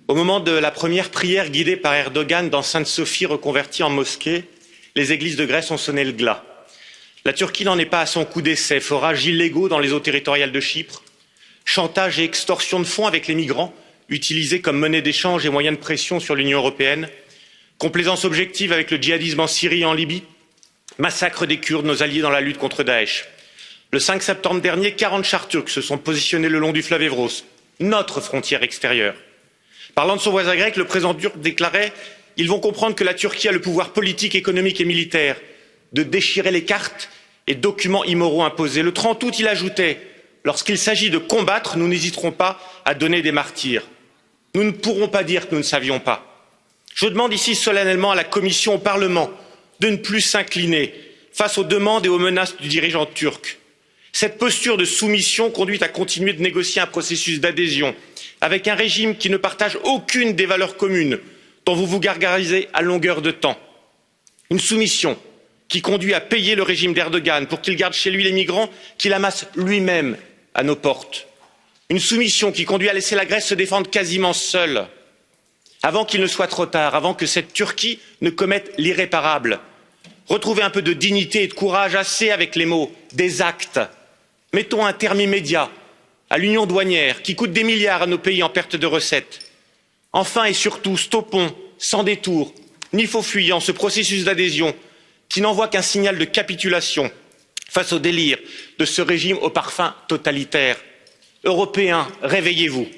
Au moment de la première prière guidée par Erdogan dans Sainte-Sophie reconvertie en mosquée, les églises de Grèce ont sonné le glas. La Turquie n'en est pas à son coup d'essai. Forages illégaux dans les eaux territoriales de Chypre, chantage et extorsion de fonds avec les migrants, utilisés comme monnaie d'échange et moyen de pression sur l'Union européenne, complaisance objective avec le djihadisme en Syrie et en Libye, massacre des Kurdes, nos alliés dans la lutte contre Daech. Le 5 septembre dernier, 40 chars turcs se sont positionnés le long du fleuve Evros, notre frontière extérieure. Parlant de son voisin grec, le président turc déclarait: ils vont comprendre que la Turquie a le pouvoir politique, économique et militaire de déchirer les cartes et documents immoraux imposés. Le 30 août, il ajoutait: lorsqu'il s'agit de combattre, nous n'hésiterons pas à donner des martyrs. Nous ne pourrons pas dire que nous ne savions pas. Je demande ici solennellement à la Commission, au Parlement, de ne plus s'incliner face aux demandes et aux menaces du dirigeant turc. Cette posture de soumission conduit à continuer de négocier un processus d'adhésion avec un régime qui ne partage aucune des valeurs communes dont vous vous gargarisez à longueur de temps. Une soumission qui conduit à payer le régime d'Erdogan pour qu'il garde chez lui les migrants qu'il amasse lui-même à nos portes. Une soumission qui conduit à laisser la Grèce se défendre quasiment seule, avant qu'il ne soit trop tard, avant que cette Turquie ne commette l'irréparable. Retrouvez un peu de dignité et de courage, assez avec les mots, des actes. Mettons un terme immédiat à l'union douanière qui coûte des milliards à nos pays en perte de recettes. Enfin et surtout, stoppons, sans détour, ni faux fuyant, ce processus d'adhésion qui n'envoie qu'un signal de capitulation face au délire de ce régime au parfum totalitaire. Européens, réveillez-vous.